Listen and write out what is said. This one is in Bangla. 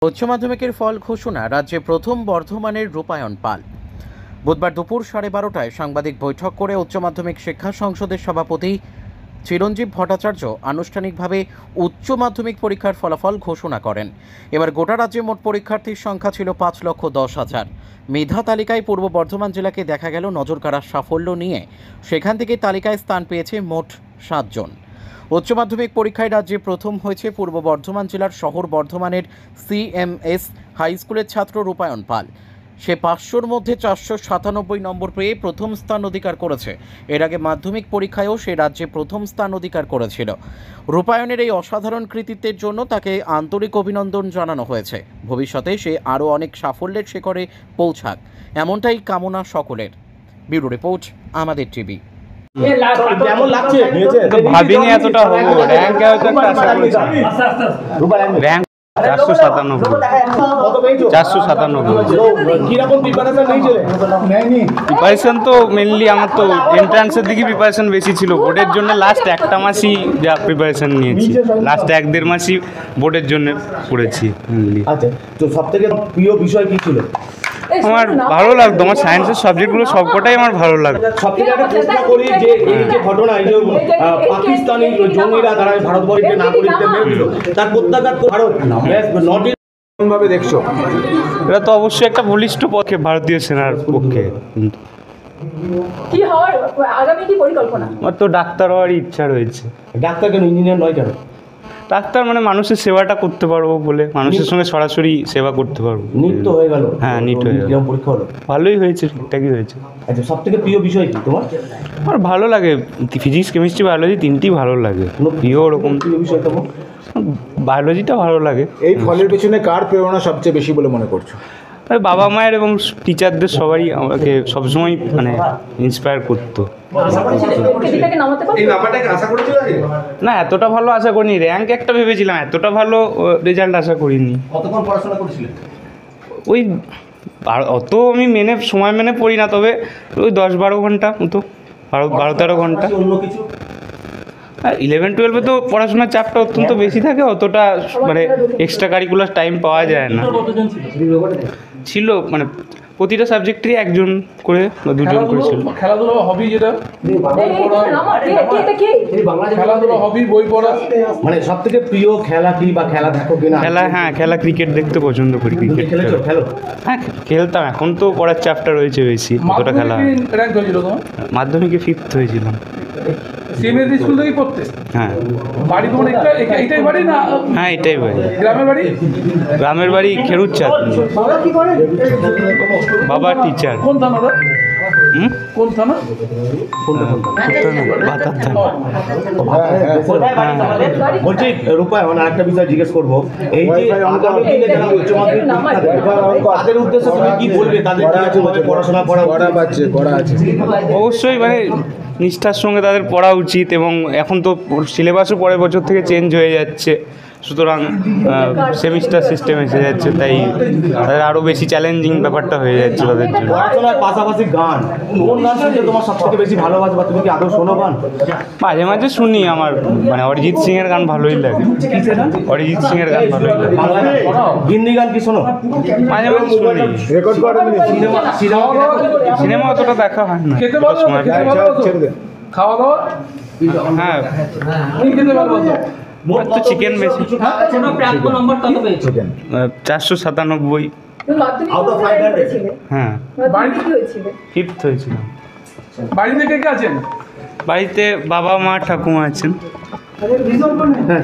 উচ্চ মাধ্যমিকের ফল ঘোষণা, রাজ্যে প্রথম বর্ধমানের রূপায়ণ পাল। বুধবার দুপুর 12:30টায় সাংবাদিক বৈঠক করে উচ্চ মাধ্যমিক শিক্ষা সংসদের সভাপতি চিরঞ্জীব ভট্টাচার্য আনুষ্ঠানিকভাবে উচ্চ মাধ্যমিক পরীক্ষার ফলাফল ঘোষণা করেন। এবার গোটা রাজ্যে মোট পরীক্ষার্থীর সংখ্যা ছিল 5,10,000। মেধা তালিকায় পূর্ব বর্ধমান জেলাকে দেখা গেল নজরকাড়া সাফল্য নিয়ে। সেখান থেকে তালিকায় স্থান পেয়েছে মোট 7 জন। উচ্চ মাধ্যমিক পরীক্ষায় রাজ্যে প্রথম হয়েছে পূর্ব বর্ধমান জেলার শহর বর্ধমানের CMS হাই স্কুলের ছাত্র রূপায়ণ পাল। সে 500-র মধ্যে 497 নম্বর পেয়ে প্রথম স্থান অধিকার করেছে। এর আগে মাধ্যমিক পরীক্ষায়ও সে রাজ্যে প্রথম স্থান অধিকার করেছিল। রূপায়ণের এই অসাধারণ কৃতিত্বের জন্য তাকে আন্তরিক অভিনন্দন জানানো হয়েছে। ভবিষ্যতে সে আরও অনেক সাফল্যের শিখরে পৌঁছাক, এমনটাই কামনা সকলের। ব্যুরো রিপোর্ট, আমাদের টিভি। কেমন লাগছে? ভাবিনি এতটা হবো। র্যাঙ্ক হয়তো একটা আশা করেছিলাম। র্যাঙ্ক 497। কিরকম প্রিপারেশন নিয়েছিলে? প্রিপারেশন তো মেনলি আমার তো এন্ট্রান্সের দিকে প্রিপারেশন বেশি ছিল। বোর্ডের জন্য লাস্ট একটা মাসই যা প্রিপারেশন নিয়েছি, লাস্ট 1-1.5 মাসই বোর্ডের জন্য পড়েছি মেনলি। আচ্ছা, তো সবথেকে প্রিয় বিষয় কি ছিল? আমার ভালো লাগতো, আমার সায়েন্সের সাবজেক্টগুলো সবকটাই আমার ভালো লাগতো। সবথেকে একটা প্রশ্ন করি যে এই যে ঘটনা, এই যে পাকিস্তানি জঙ্গিরা তারা ভারতবর্ষকে নাগরিকদের মেরেছিল, তার প্রত্যাঘাত ভারত নট ভাবে দেখছো? এটা তো অবশ্যই একটা বলিষ্ঠ পক্ষে ভারতীয় সেনার পক্ষে। কি হওয়ার আগামী কি পরিকল্পনা? আমার তো ডাক্তার হওয়ার ইচ্ছা রয়েছে। ডাক্তার কেন, ইঞ্জিনিয়ার নয় কেন? ডাক্তার মানে মানুষের সেবাটা করতে পারবো বলে, মানুষের সঙ্গে সরাসরি সেবা করতে পারবো। নিট তো হয়ে গেল। হ্যাঁ, নিট হয়ে গেল। পরীক্ষা হলো? ভালোই হয়েছে, ঠিকঠাকই হয়েছে। আচ্ছা, সব থেকে প্রিয় বিষয় কি তোমার? আমার ভালো লাগে ফিজিক্স, কেমিস্ট্রি, বায়োলজি তিনটি ভালো লাগে। প্রিয় ওরকম প্রিয় বিষয় তোমার? বায়োলজিটা ভালো লাগে। এই ফলের পেছনে কার প্রেরণা সবচেয়ে বেশি বলে মনে করছো? বাবা মায়ের এবং টিচারদের সবারই আমাকে সবসময় মানে ইন্সপায়ার করতো। না, এতটা ভালো আশা করিনি। র্যাঙ্ক একটা ভেবেছিলাম, এতটা ভালো রেজাল্ট আশা করিনি। কতক্ষণ পড়াশোনা করেছিলেন? ওই অত আমি সময় মেনে পড়ি না, তবে ওই 10-12 ঘন্টা মতো, 12-13 ঘন্টা। অন্য কিছু? 11-12 তো পড়াশোনার চাপটা অত্যন্ত বেশি থাকে, অতটা মানে এক্সট্রা কারিকুলার টাইম পাওয়া যায় না। ছিল মানে প্রতিটা সাবজেক্টেরই একজন করে বা দুজন করে ছিল। খেলাধুলা হবি, যেটা খেলাধুলা হবি, বই পড়া। মানে সব থেকে প্রিয় খেলা কি বা খেলা দেখো কিনা? খেলা ক্রিকেট দেখতে পছন্দ করি। ক্রিকেট খেলেছো? হ্যাঁ, খেলতাম। এখন তো পড়ার চাপটা রয়েছে বেশি, অতটা খেলা। র্যাঙ্ক হয়েছিল তোমার? মাধ্যমিকে 5th হয়েছিলাম। সিএমএস স্কুল থেকেই পড়তে? হ্যাঁ। বাড়ি তোমার এটাই বাড়ি না? হ্যাঁ, এটাই বাড়ি। গ্রামের বাড়ি? গ্রামের বাড়ি খেরুচ্চাঁদ। বাবা টিচার। কোন থানা? কোন থানা? বাতার থানা। বলছি রূপায়ণ, আরেকটা বিষয় জিজ্ঞেস করবো। এই যে আগামী দিনে যারা উচ্চ মাধ্যমিক পরীক্ষা দেবে, তাদের উদ্দেশ্যে তুমি কি বলবে? তাদের পড়াশোনা করা আছে? অবশ্যই মানে নিষ্ঠার সঙ্গে তাদের পড়া উচিত, এবং এখন তো সিলেবাসও পরের বছর থেকে চেঞ্জ হয়ে যাচ্ছে, সুতরাং সেমিস্টার সিস্টেম এসে যাচ্ছে, তাই তাদের আরও বেশি চ্যালেঞ্জিং ব্যাপারটা হয়ে যাচ্ছে তাদের জন্য। পড়াশোনার পাশাপাশি গান, কোন গান শুনতে তোমার সবথেকে বেশি ভালোবাসে, বা তুমি কি আদৌ শোনো গান? মাঝে মাঝে শুনি। আমার মানে অরিজিৎ সিং এর গান ভালোই লাগে। অরিজিৎ সিং এর গান ভালোই লাগে। হিন্দি গান কি শোনো? মাঝে মাঝে শুনি। রেকর্ড করে সিনেমা অতটা দেখা হয় না। খেতে ভালো? খাওয়া দাওয়া? হ্যাঁ, কি খেতে ভালোবাসো? তো চিকেন বেশি। 497। হ্যাঁ, বাড়িতে কি হয়েছিল? 5th হয়েছিল। বাড়িতে কে কে আছেন? বাড়িতে বাবা মা ঠাকুমা আছেন। হ্যাঁ,